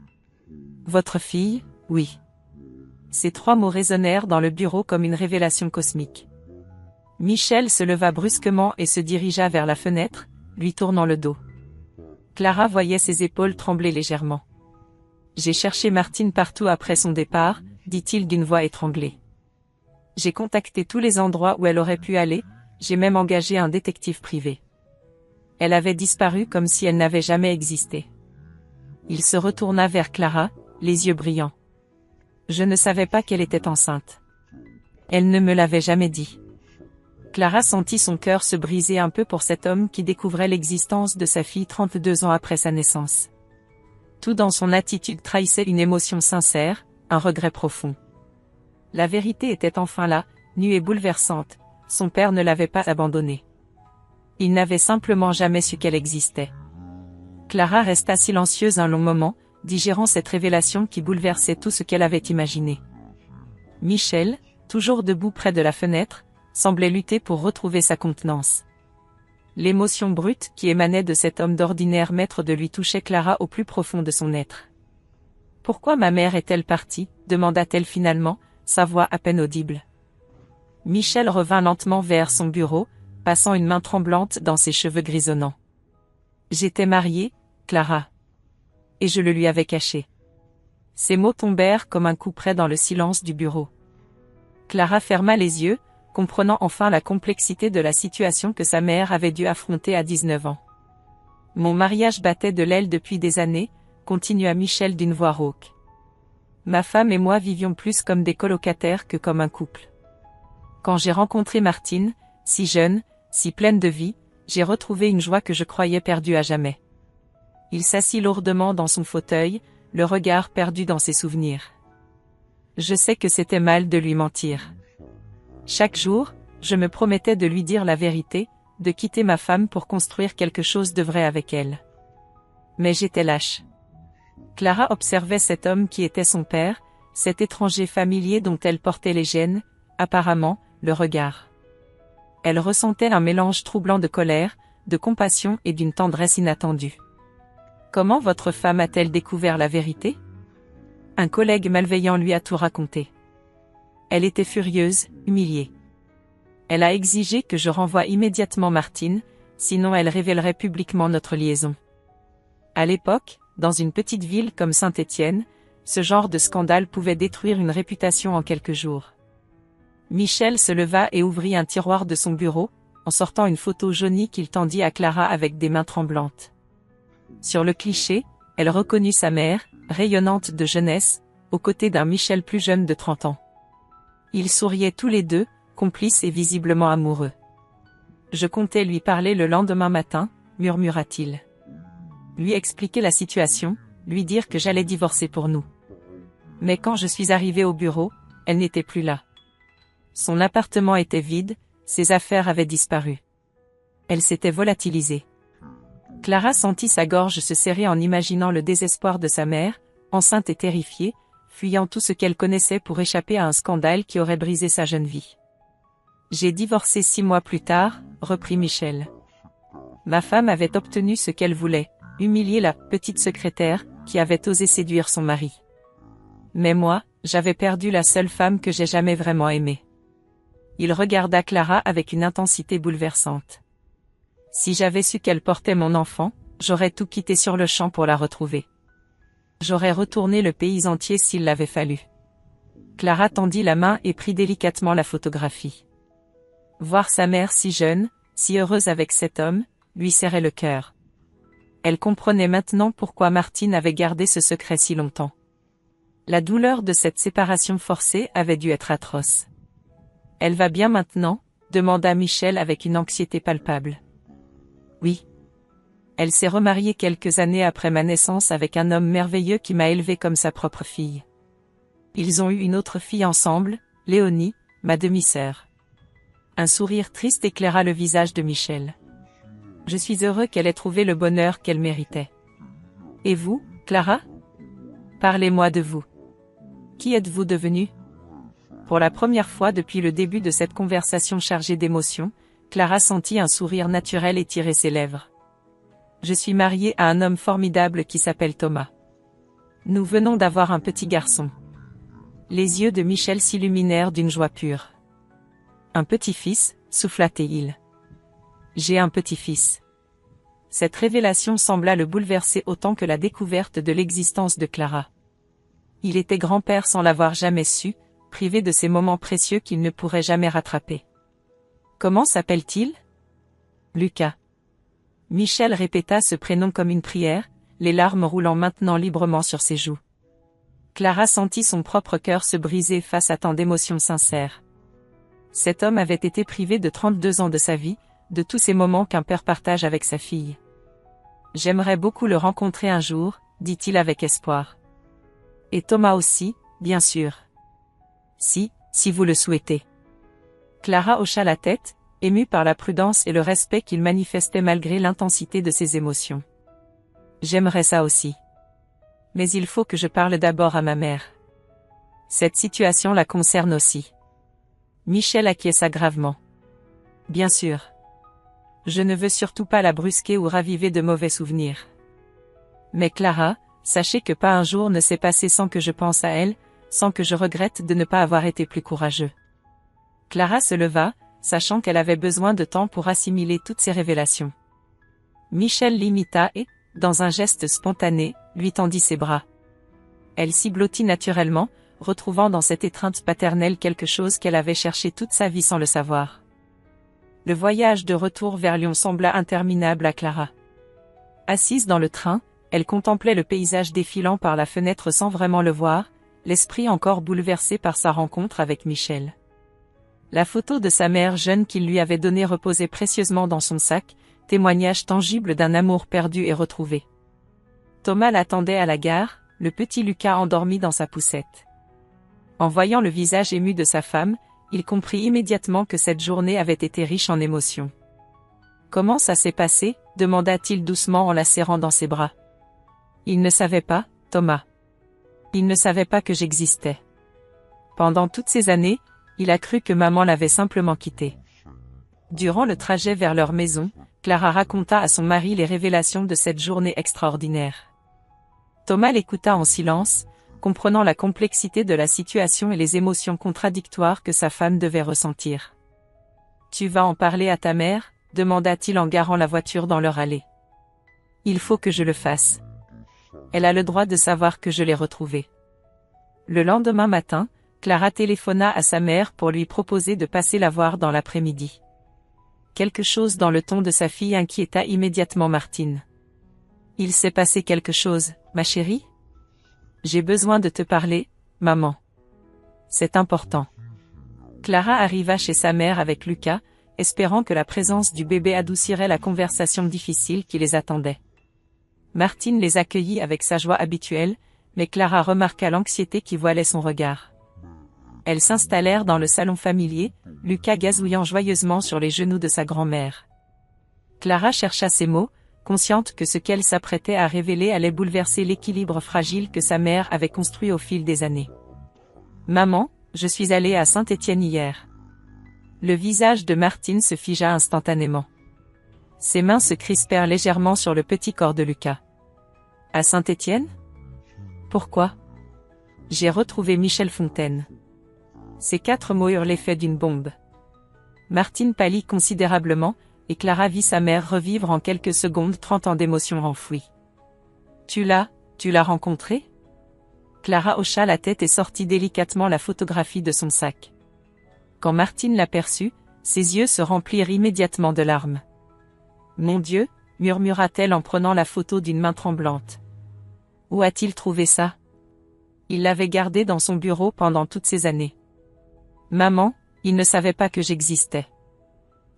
votre fille, oui. » Ces trois mots résonnèrent dans le bureau comme une révélation cosmique. Michel se leva brusquement et se dirigea vers la fenêtre, lui tournant le dos. Clara voyait ses épaules trembler légèrement. « J'ai cherché Martine partout après son départ, » dit-il d'une voix étranglée. « J'ai contacté tous les endroits où elle aurait pu aller, j'ai même engagé un détective privé. Elle avait disparu comme si elle n'avait jamais existé. » Il se retourna vers Clara, les yeux brillants. « Je ne savais pas qu'elle était enceinte. Elle ne me l'avait jamais dit. » Clara sentit son cœur se briser un peu pour cet homme qui découvrait l'existence de sa fille 32 ans après sa naissance. Tout dans son attitude trahissait une émotion sincère, un regret profond. La vérité était enfin là, nue et bouleversante, son père ne l'avait pas abandonnée. Il n'avait simplement jamais su qu'elle existait. Clara resta silencieuse un long moment, digérant cette révélation qui bouleversait tout ce qu'elle avait imaginé. Michel, toujours debout près de la fenêtre, semblait lutter pour retrouver sa contenance. L'émotion brute qui émanait de cet homme d'ordinaire maître de lui touchait Clara au plus profond de son être. « Pourquoi ma mère est-elle partie ?» demanda-t-elle finalement, sa voix à peine audible. Michel revint lentement vers son bureau, passant une main tremblante dans ses cheveux grisonnants. « J'étais mariée, Clara. Et je le lui avais caché. » Ces mots tombèrent comme un coup près dans le silence du bureau. Clara ferma les yeux, comprenant enfin la complexité de la situation que sa mère avait dû affronter à 19 ans. « Mon mariage battait de l'aile depuis des années, » continua Michel d'une voix rauque. « Ma femme et moi vivions plus comme des colocataires que comme un couple. Quand j'ai rencontré Martine, si jeune, si pleine de vie, j'ai retrouvé une joie que je croyais perdue à jamais. » Il s'assit lourdement dans son fauteuil, le regard perdu dans ses souvenirs. « Je sais que c'était mal de lui mentir. Chaque jour, je me promettais de lui dire la vérité, de quitter ma femme pour construire quelque chose de vrai avec elle. Mais j'étais lâche. » Clara observait cet homme qui était son père, cet étranger familier dont elle portait les gènes, apparemment, le regard. Elle ressentait un mélange troublant de colère, de compassion et d'une tendresse inattendue. « Comment votre femme a-t-elle découvert la vérité ? » Un collègue malveillant lui a tout raconté. Elle était furieuse, humiliée. Elle a exigé que je renvoie immédiatement Martine, sinon elle révélerait publiquement notre liaison. À l'époque, dans une petite ville comme Saint-Étienne, ce genre de scandale pouvait détruire une réputation en quelques jours. Michel se leva et ouvrit un tiroir de son bureau, en sortant une photo jaunie qu'il tendit à Clara avec des mains tremblantes. Sur le cliché, elle reconnut sa mère, rayonnante de jeunesse, aux côtés d'un Michel plus jeune de 30 ans. Ils souriaient tous les deux, complices et visiblement amoureux. « Je comptais lui parler le lendemain matin », murmura-t-il. Lui expliquer la situation, lui dire que j'allais divorcer pour nous. Mais quand je suis arrivé au bureau, elle n'était plus là. Son appartement était vide, ses affaires avaient disparu. Elle s'était volatilisée. Clara sentit sa gorge se serrer en imaginant le désespoir de sa mère, enceinte et terrifiée, fuyant tout ce qu'elle connaissait pour échapper à un scandale qui aurait brisé sa jeune vie. J'ai divorcé 6 mois plus tard, reprit Michel. Ma femme avait obtenu ce qu'elle voulait, humilier la petite secrétaire, qui avait osé séduire son mari. Mais moi, j'avais perdu la seule femme que j'ai jamais vraiment aimée. Il regarda Clara avec une intensité bouleversante. Si j'avais su qu'elle portait mon enfant, j'aurais tout quitté sur le champ pour la retrouver. J'aurais retourné le pays entier s'il l'avait fallu. Clara tendit la main et prit délicatement la photographie. Voir sa mère si jeune, si heureuse avec cet homme, lui serrait le cœur. Elle comprenait maintenant pourquoi Martine avait gardé ce secret si longtemps. La douleur de cette séparation forcée avait dû être atroce. « Elle va bien maintenant ?» demanda Michel avec une anxiété palpable. « Oui. Elle s'est remariée quelques années après ma naissance avec un homme merveilleux qui m'a élevée comme sa propre fille. Ils ont eu une autre fille ensemble, Léonie, ma demi-sœur. » Un sourire triste éclaira le visage de Michel. « Je suis heureux qu'elle ait trouvé le bonheur qu'elle méritait. Et vous, Clara? Parlez-moi de vous. Qui êtes-vous devenue ? » Pour la première fois depuis le début de cette conversation chargée d'émotions, Clara sentit un sourire naturel étirer ses lèvres. « Je suis mariée à un homme formidable qui s'appelle Thomas. Nous venons d'avoir un petit garçon. » Les yeux de Michel s'illuminèrent d'une joie pure. « Un petit-fils, souffla-t-il. J'ai un petit-fils. » Cette révélation sembla le bouleverser autant que la découverte de l'existence de Clara. Il était grand-père sans l'avoir jamais su, privé de ces moments précieux qu'il ne pourrait jamais rattraper. « Comment s'appelle-t-il ? » Lucas. Michel répéta ce prénom comme une prière, les larmes roulant maintenant librement sur ses joues. Clara sentit son propre cœur se briser face à tant d'émotions sincères. Cet homme avait été privé de 32 ans de sa vie, de tous ces moments qu'un père partage avec sa fille. « J'aimerais beaucoup le rencontrer un jour, » dit-il avec espoir. « Et Thomas aussi, bien sûr. » Si vous le souhaitez. Clara hocha la tête, émue par la prudence et le respect qu'il manifestait malgré l'intensité de ses émotions. J'aimerais ça aussi. Mais il faut que je parle d'abord à ma mère. Cette situation la concerne aussi. Michel acquiesça gravement. Bien sûr. Je ne veux surtout pas la brusquer ou raviver de mauvais souvenirs. Mais Clara, sachez que pas un jour ne s'est passé sans que je pense à elle, sans que je regrette de ne pas avoir été plus courageux. Clara se leva, sachant qu'elle avait besoin de temps pour assimiler toutes ces révélations. Michel l'imita et, dans un geste spontané, lui tendit ses bras. Elle s'y blottit naturellement, retrouvant dans cette étreinte paternelle quelque chose qu'elle avait cherché toute sa vie sans le savoir. Le voyage de retour vers Lyon sembla interminable à Clara. Assise dans le train, elle contemplait le paysage défilant par la fenêtre sans vraiment le voir, l'esprit encore bouleversé par sa rencontre avec Michel. La photo de sa mère jeune qu'il lui avait donnée reposait précieusement dans son sac, témoignage tangible d'un amour perdu et retrouvé. Thomas l'attendait à la gare, le petit Lucas endormi dans sa poussette. En voyant le visage ému de sa femme, il comprit immédiatement que cette journée avait été riche en émotions. « Comment ça s'est passé ?» demanda-t-il doucement en la serrant dans ses bras. Il ne savait pas, Thomas. Il ne savait pas que j'existais. Pendant toutes ces années, il a cru que maman l'avait simplement quitté. Durant le trajet vers leur maison, Clara raconta à son mari les révélations de cette journée extraordinaire. Thomas l'écouta en silence, comprenant la complexité de la situation et les émotions contradictoires que sa femme devait ressentir. « Tu vas en parler à ta mère ?» demanda-t-il en garant la voiture dans leur allée. « Il faut que je le fasse. Elle a le droit de savoir que je l'ai retrouvée. » Le lendemain matin, Clara téléphona à sa mère pour lui proposer de passer la voir dans l'après-midi. Quelque chose dans le ton de sa fille inquiéta immédiatement Martine. « Il s'est passé quelque chose, ma chérie ? J'ai besoin de te parler, maman. C'est important. » Clara arriva chez sa mère avec Lucas, espérant que la présence du bébé adoucirait la conversation difficile qui les attendait. Martine les accueillit avec sa joie habituelle, mais Clara remarqua l'anxiété qui voilait son regard. Elles s'installèrent dans le salon familier, Lucas gazouillant joyeusement sur les genoux de sa grand-mère. Clara chercha ses mots, consciente que ce qu'elle s'apprêtait à révéler allait bouleverser l'équilibre fragile que sa mère avait construit au fil des années. « Maman, je suis allée à Saint-Étienne hier. » Le visage de Martine se figea instantanément. Ses mains se crispèrent légèrement sur le petit corps de Lucas. « À Saint-Étienne ? Pourquoi ? J'ai retrouvé Michel Fontaine. » Ces 4 mots eurent l'effet d'une bombe. Martine pâlit considérablement, et Clara vit sa mère revivre en quelques secondes 30 ans d'émotions enfouies. « Tu l'as rencontré ?» Clara hocha la tête et sortit délicatement la photographie de son sac. Quand Martine l'aperçut, ses yeux se remplirent immédiatement de larmes. « Mon Dieu !» murmura-t-elle en prenant la photo d'une main tremblante. « Où a-t-il trouvé ça ? Il l'avait gardé dans son bureau pendant toutes ces années. »« Maman, il ne savait pas que j'existais.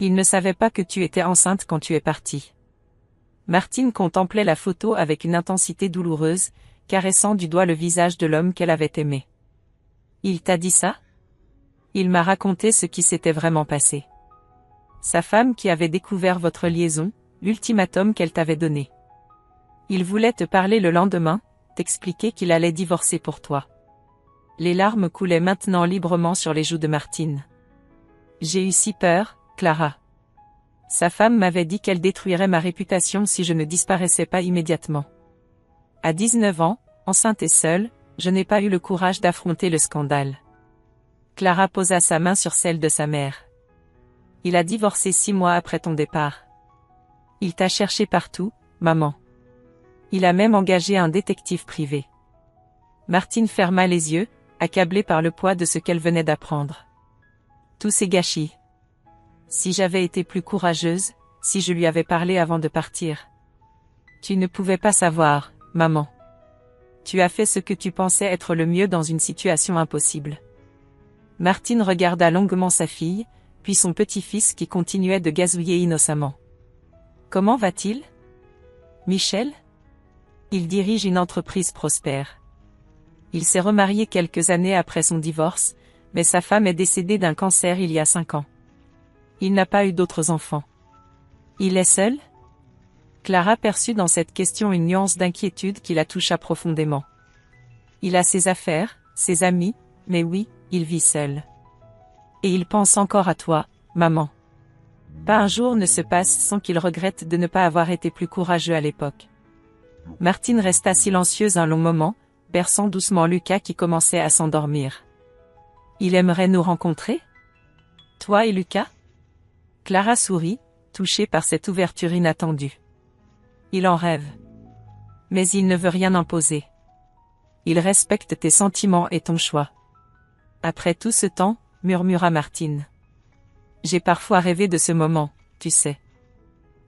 Il ne savait pas que tu étais enceinte quand tu es partie. » Martine contemplait la photo avec une intensité douloureuse, caressant du doigt le visage de l'homme qu'elle avait aimé. « Il t'a dit ça ? » Il m'a raconté ce qui s'était vraiment passé. Sa femme qui avait découvert votre liaison, l'ultimatum qu'elle t'avait donné. Il voulait te parler le lendemain, t'expliquer qu'il allait divorcer pour toi. Les larmes coulaient maintenant librement sur les joues de Martine. J'ai eu si peur, Clara. Sa femme m'avait dit qu'elle détruirait ma réputation si je ne disparaissais pas immédiatement. À 19 ans, enceinte et seule, je n'ai pas eu le courage d'affronter le scandale. Clara posa sa main sur celle de sa mère. Il a divorcé 6 mois après ton départ. Il t'a cherché partout, maman. Il a même engagé un détective privé. Martine ferma les yeux, accablée par le poids de ce qu'elle venait d'apprendre. Tout s'est gâché. Si j'avais été plus courageuse, si je lui avais parlé avant de partir. Tu ne pouvais pas savoir, maman. Tu as fait ce que tu pensais être le mieux dans une situation impossible. Martine regarda longuement sa fille, puis son petit-fils qui continuait de gazouiller innocemment. Comment va-t-il ? Michel ? Il dirige une entreprise prospère. Il s'est remarié quelques années après son divorce, mais sa femme est décédée d'un cancer il y a 5 ans. Il n'a pas eu d'autres enfants. Il est seul ? Clara perçut dans cette question une nuance d'inquiétude qui la toucha profondément. Il a ses affaires, ses amis, mais oui, il vit seul. Et il pense encore à toi, maman. Pas un jour ne se passe sans qu'il regrette de ne pas avoir été plus courageux à l'époque. Martine resta silencieuse un long moment, berçant doucement Lucas qui commençait à s'endormir. Il aimerait nous rencontrer ? Toi et Lucas ? Clara sourit, touchée par cette ouverture inattendue. Il en rêve. Mais il ne veut rien imposer. Il respecte tes sentiments et ton choix. Après tout ce temps, murmura Martine. J'ai parfois rêvé de ce moment, tu sais.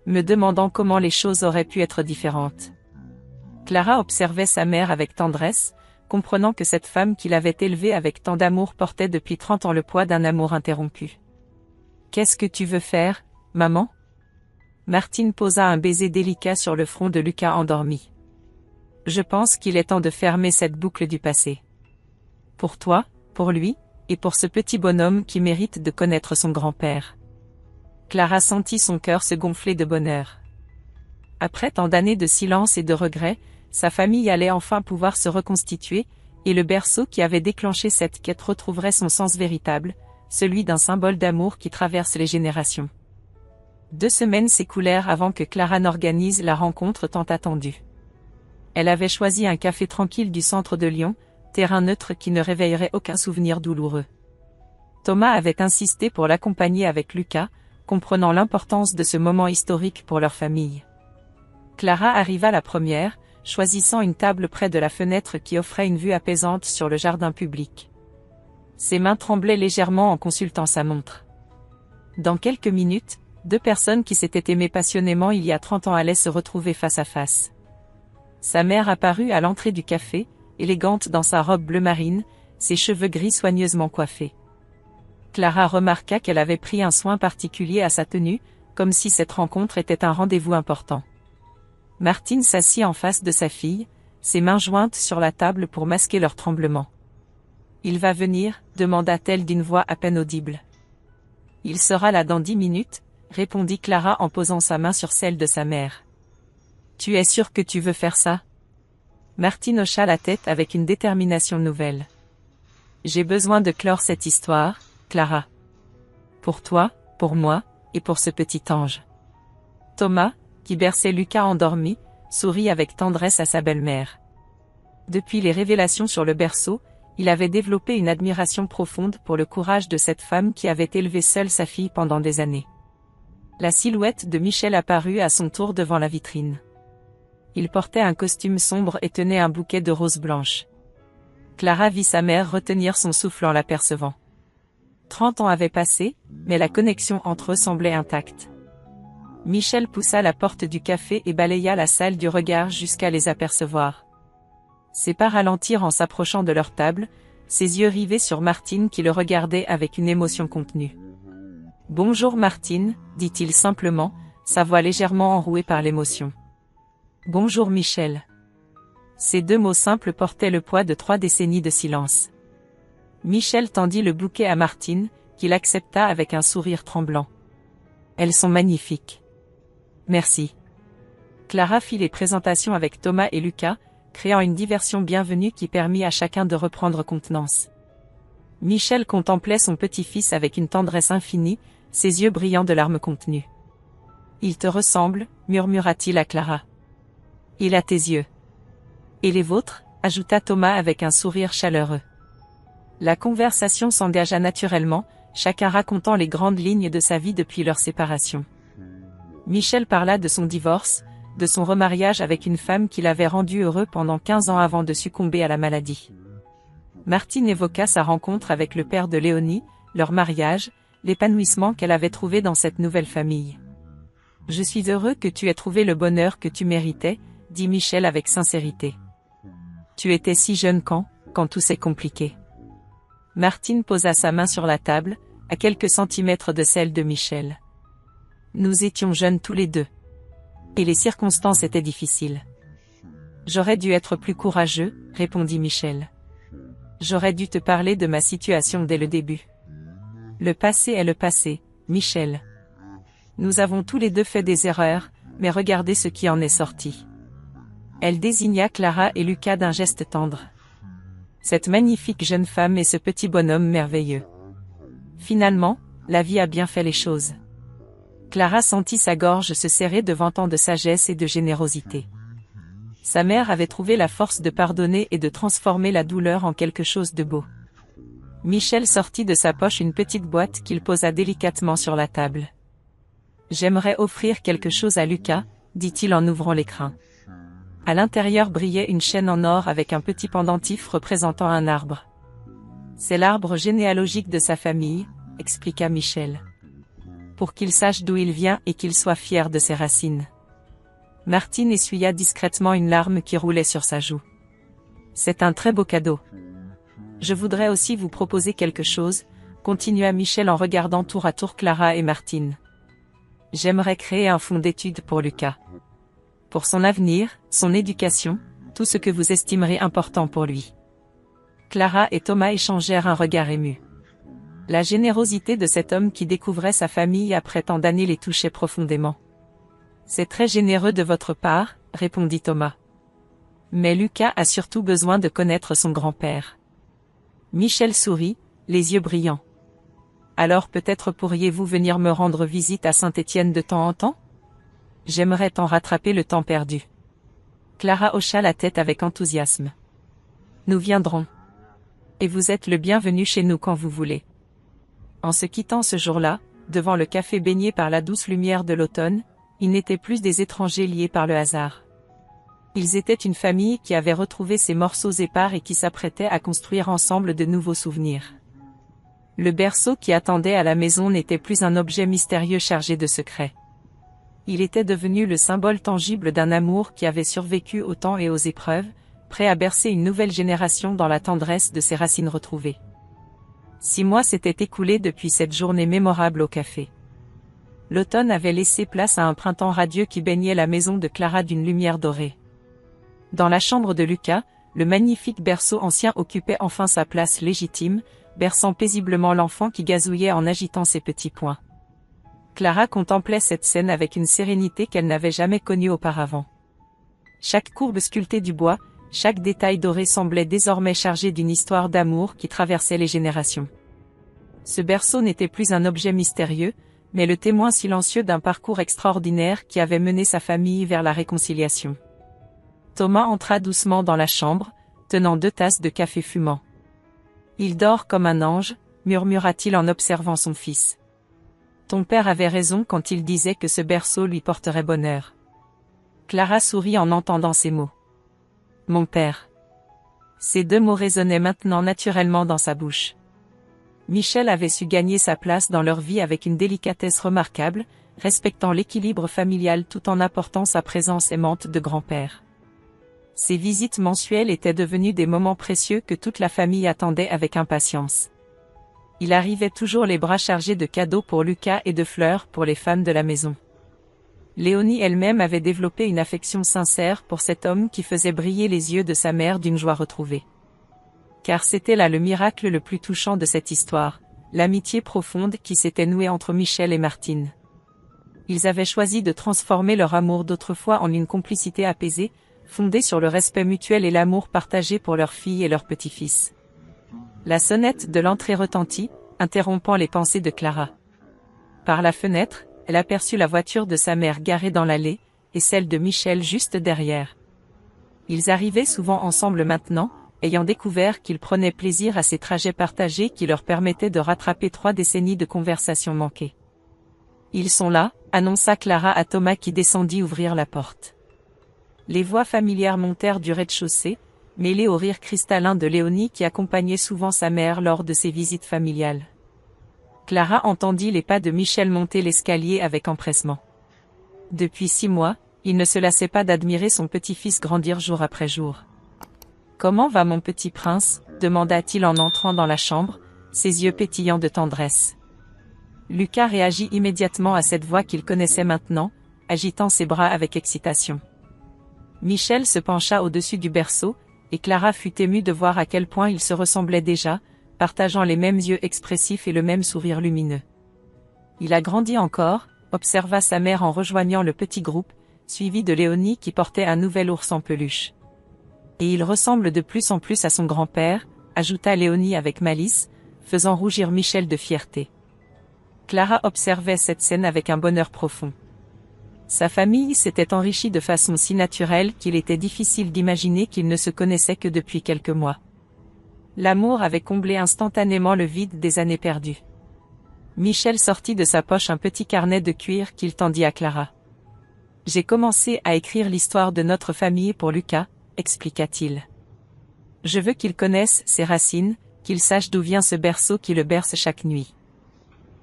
Me demandant comment les choses auraient pu être différentes. Clara observait sa mère avec tendresse, comprenant que cette femme qui l'avait élevée avec tant d'amour portait depuis 30 ans le poids d'un amour interrompu. Qu'est-ce que tu veux faire, maman ? Martine posa un baiser délicat sur le front de Lucas endormi. Je pense qu'il est temps de fermer cette boucle du passé. Pour toi, pour lui, et pour ce petit bonhomme qui mérite de connaître son grand-père. Clara sentit son cœur se gonfler de bonheur. Après tant d'années de silence et de regrets, sa famille allait enfin pouvoir se reconstituer, et le berceau qui avait déclenché cette quête retrouverait son sens véritable, celui d'un symbole d'amour qui traverse les générations. 2 semaines s'écoulèrent avant que Clara n'organise la rencontre tant attendue. Elle avait choisi un café tranquille du centre de Lyon, terrain neutre qui ne réveillerait aucun souvenir douloureux. Thomas avait insisté pour l'accompagner avec Lucas, comprenant l'importance de ce moment historique pour leur famille. Clara arriva la première, choisissant une table près de la fenêtre qui offrait une vue apaisante sur le jardin public. Ses mains tremblaient légèrement en consultant sa montre. Dans quelques minutes, 2 personnes qui s'étaient aimées passionnément il y a 30 ans allaient se retrouver face à face. Sa mère apparut à l'entrée du café, élégante dans sa robe bleu marine, ses cheveux gris soigneusement coiffés. Clara remarqua qu'elle avait pris un soin particulier à sa tenue, comme si cette rencontre était un rendez-vous important. Martine s'assit en face de sa fille, ses mains jointes sur la table pour masquer leur tremblement. « Il va venir ?» demanda-t-elle d'une voix à peine audible. « Il sera là dans 10 minutes », répondit Clara en posant sa main sur celle de sa mère. Tu es sûr que tu veux faire ça? Martine hocha la tête avec une détermination nouvelle. J'ai besoin de clore cette histoire, Clara. Pour toi, pour moi, et pour ce petit ange. Thomas, qui berçait Lucas endormi, sourit avec tendresse à sa belle-mère. Depuis les révélations sur le berceau, il avait développé une admiration profonde pour le courage de cette femme qui avait élevé seule sa fille pendant des années. La silhouette de Michel apparut à son tour devant la vitrine. Il portait un costume sombre et tenait un bouquet de roses blanches. Clara vit sa mère retenir son souffle en l'apercevant. 30 ans avaient passé, mais la connexion entre eux semblait intacte. Michel poussa la porte du café et balaya la salle du regard jusqu'à les apercevoir. Ses pas ralentirent en s'approchant de leur table, ses yeux rivés sur Martine qui le regardait avec une émotion contenue. « Bonjour Martine », dit-il simplement, sa voix légèrement enrouée par l'émotion. « Bonjour Michel ». Ces deux mots simples portaient le poids de 3 décennies de silence. Michel tendit le bouquet à Martine, qui l'accepta avec un sourire tremblant. « Elles sont magnifiques. » « Merci. » Clara fit les présentations avec Thomas et Lucas, créant une diversion bienvenue qui permit à chacun de reprendre contenance. Michel contemplait son petit-fils avec une tendresse infinie, ses yeux brillants de larmes contenues. « Il te ressemble, » murmura-t-il à Clara. « Il a tes yeux. »« Et les vôtres » ajouta Thomas avec un sourire chaleureux. La conversation s'engagea naturellement, chacun racontant les grandes lignes de sa vie depuis leur séparation. Michel parla de son divorce, de son remariage avec une femme qui l'avait rendu heureux pendant 15 ans avant de succomber à la maladie. Martine évoqua sa rencontre avec le père de Léonie, leur mariage, l'épanouissement qu'elle avait trouvé dans cette nouvelle famille. « Je suis heureux que tu aies trouvé le bonheur que tu méritais, » dit Michel avec sincérité. « Tu étais si jeune quand tout s'est compliqué. » Martine posa sa main sur la table, à quelques centimètres de celle de Michel. Nous étions jeunes tous les deux. Et les circonstances étaient difficiles. J'aurais dû être plus courageux, répondit Michel. J'aurais dû te parler de ma situation dès le début. Le passé est le passé, Michel. Nous avons tous les deux fait des erreurs, mais regardez ce qui en est sorti. Elle désigna Clara et Lucas d'un geste tendre. Cette magnifique jeune femme et ce petit bonhomme merveilleux. Finalement, la vie a bien fait les choses. Clara sentit sa gorge se serrer devant tant de sagesse et de générosité. Sa mère avait trouvé la force de pardonner et de transformer la douleur en quelque chose de beau. Michel sortit de sa poche une petite boîte qu'il posa délicatement sur la table. « J'aimerais offrir quelque chose à Lucas, » dit-il en ouvrant l'écrin. À l'intérieur brillait une chaîne en or avec un petit pendentif représentant un arbre. « C'est l'arbre généalogique de sa famille, » expliqua Michel. Pour qu'il sache d'où il vient et qu'il soit fier de ses racines. Martine essuya discrètement une larme qui roulait sur sa joue. C'est un très beau cadeau. Je voudrais aussi vous proposer quelque chose, continua Michel en regardant tour à tour Clara et Martine. J'aimerais créer un fonds d'études pour Lucas. Pour son avenir, son éducation, tout ce que vous estimerez important pour lui. Clara et Thomas échangèrent un regard ému. La générosité de cet homme qui découvrait sa famille après tant d'années les touchait profondément. « C'est très généreux de votre part, » répondit Thomas. Mais Lucas a surtout besoin de connaître son grand-père. Michel sourit, les yeux brillants. « Alors peut-être pourriez-vous venir me rendre visite à Saint-Étienne de temps en temps? J'aimerais tant rattraper le temps perdu. » Clara hocha la tête avec enthousiasme. « Nous viendrons. Et vous êtes le bienvenu chez nous quand vous voulez. » En se quittant ce jour-là, devant le café baigné par la douce lumière de l'automne, ils n'étaient plus des étrangers liés par le hasard. Ils étaient une famille qui avait retrouvé ses morceaux épars et qui s'apprêtait à construire ensemble de nouveaux souvenirs. Le berceau qui attendait à la maison n'était plus un objet mystérieux chargé de secrets. Il était devenu le symbole tangible d'un amour qui avait survécu au temps et aux épreuves, prêt à bercer une nouvelle génération dans la tendresse de ses racines retrouvées. 6 mois s'étaient écoulés depuis cette journée mémorable au café. L'automne avait laissé place à un printemps radieux qui baignait la maison de Clara d'une lumière dorée. Dans la chambre de Lucas, le magnifique berceau ancien occupait enfin sa place légitime, berçant paisiblement l'enfant qui gazouillait en agitant ses petits poings. Clara contemplait cette scène avec une sérénité qu'elle n'avait jamais connue auparavant. Chaque courbe sculptée du bois, chaque détail doré semblait désormais chargé d'une histoire d'amour qui traversait les générations. Ce berceau n'était plus un objet mystérieux, mais le témoin silencieux d'un parcours extraordinaire qui avait mené sa famille vers la réconciliation. Thomas entra doucement dans la chambre, tenant 2 tasses de café fumant. « Il dort comme un ange », murmura-t-il en observant son fils. « Ton père avait raison quand il disait que ce berceau lui porterait bonheur. » Clara sourit en entendant ces mots. « Mon père. » Ces 2 mots résonnaient maintenant naturellement dans sa bouche. Michel avait su gagner sa place dans leur vie avec une délicatesse remarquable, respectant l'équilibre familial tout en apportant sa présence aimante de grand-père. Ces visites mensuelles étaient devenues des moments précieux que toute la famille attendait avec impatience. Il arrivait toujours les bras chargés de cadeaux pour Lucas et de fleurs pour les femmes de la maison. Léonie elle-même avait développé une affection sincère pour cet homme qui faisait briller les yeux de sa mère d'une joie retrouvée. Car c'était là le miracle le plus touchant de cette histoire, l'amitié profonde qui s'était nouée entre Michel et Martine. Ils avaient choisi de transformer leur amour d'autrefois en une complicité apaisée, fondée sur le respect mutuel et l'amour partagé pour leur fille et leur petit-fils. La sonnette de l'entrée retentit, interrompant les pensées de Clara. Par la fenêtre, elle aperçut la voiture de sa mère garée dans l'allée, et celle de Michel juste derrière. Ils arrivaient souvent ensemble maintenant, ayant découvert qu'ils prenaient plaisir à ces trajets partagés qui leur permettaient de rattraper 3 décennies de conversations manquées. « Ils sont là », annonça Clara à Thomas qui descendit ouvrir la porte. Les voix familières montèrent du rez-de-chaussée, mêlées au rire cristallin de Léonie qui accompagnait souvent sa mère lors de ses visites familiales. Clara entendit les pas de Michel monter l'escalier avec empressement. Depuis 6 mois, il ne se lassait pas d'admirer son petit-fils grandir jour après jour. « Comment va mon petit prince ?» demanda-t-il en entrant dans la chambre, ses yeux pétillants de tendresse. Lucas réagit immédiatement à cette voix qu'il connaissait maintenant, agitant ses bras avec excitation. Michel se pencha au-dessus du berceau, et Clara fut émue de voir à quel point ils se ressemblaient déjà, partageant les mêmes yeux expressifs et le même sourire lumineux. « Il a grandi encore », observa sa mère en rejoignant le petit groupe, suivi de Léonie qui portait un nouvel ours en peluche. « Et il ressemble de plus en plus à son grand-père », ajouta Léonie avec malice, faisant rougir Michel de fierté. Clara observait cette scène avec un bonheur profond. Sa famille s'était enrichie de façon si naturelle qu'il était difficile d'imaginer qu'ils ne se connaissaient que depuis quelques mois. L'amour avait comblé instantanément le vide des années perdues. Michel sortit de sa poche un petit carnet de cuir qu'il tendit à Clara. « J'ai commencé à écrire l'histoire de notre famille pour Lucas », expliqua-t-il. « Je veux qu'il connaisse ses racines, qu'il sache d'où vient ce berceau qui le berce chaque nuit. »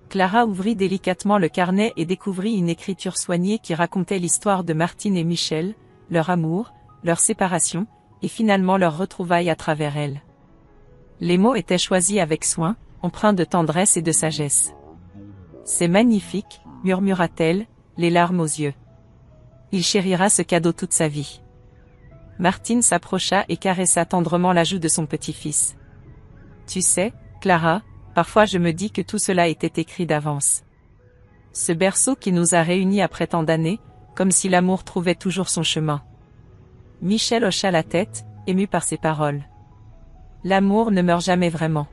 Clara ouvrit délicatement le carnet et découvrit une écriture soignée qui racontait l'histoire de Martine et Michel, leur amour, leur séparation, et finalement leur retrouvaille à travers elle. Les mots étaient choisis avec soin, empreints de tendresse et de sagesse. « C'est magnifique », murmura-t-elle, les larmes aux yeux. « Il chérira ce cadeau toute sa vie. » Martine s'approcha et caressa tendrement la joue de son petit-fils. « Tu sais, Clara, parfois je me dis que tout cela était écrit d'avance. Ce berceau qui nous a réunis après tant d'années, comme si l'amour trouvait toujours son chemin. » Michel hocha la tête, ému par ces paroles. L'amour ne meurt jamais vraiment.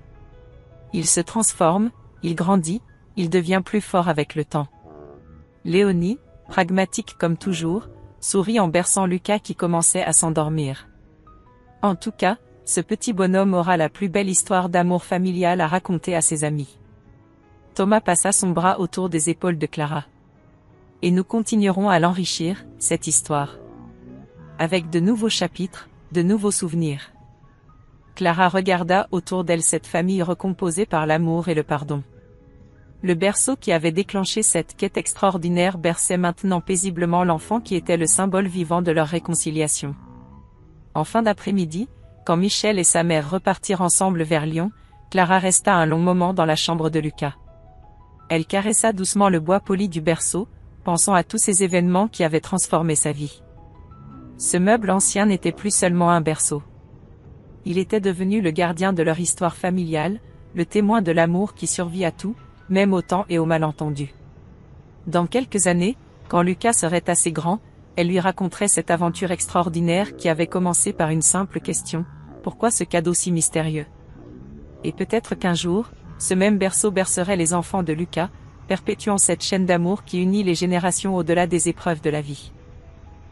Il se transforme, il grandit, il devient plus fort avec le temps. Léonie, pragmatique comme toujours, sourit en berçant Lucas qui commençait à s'endormir. En tout cas, ce petit bonhomme aura la plus belle histoire d'amour familial à raconter à ses amis. Thomas passa son bras autour des épaules de Clara. Et nous continuerons à l'enrichir, cette histoire. Avec de nouveaux chapitres, de nouveaux souvenirs. Clara regarda autour d'elle cette famille recomposée par l'amour et le pardon. Le berceau qui avait déclenché cette quête extraordinaire berçait maintenant paisiblement l'enfant qui était le symbole vivant de leur réconciliation. En fin d'après-midi, quand Michel et sa mère repartirent ensemble vers Lyon, Clara resta un long moment dans la chambre de Lucas. Elle caressa doucement le bois poli du berceau, pensant à tous ces événements qui avaient transformé sa vie. Ce meuble ancien n'était plus seulement un berceau. Il était devenu le gardien de leur histoire familiale, le témoin de l'amour qui survit à tout, même au temps et aux malentendus. Dans quelques années, quand Lucas serait assez grand, elle lui raconterait cette aventure extraordinaire qui avait commencé par une simple question: pourquoi ce cadeau si mystérieux? Et peut-être qu'un jour, ce même berceau bercerait les enfants de Lucas, perpétuant cette chaîne d'amour qui unit les générations au-delà des épreuves de la vie.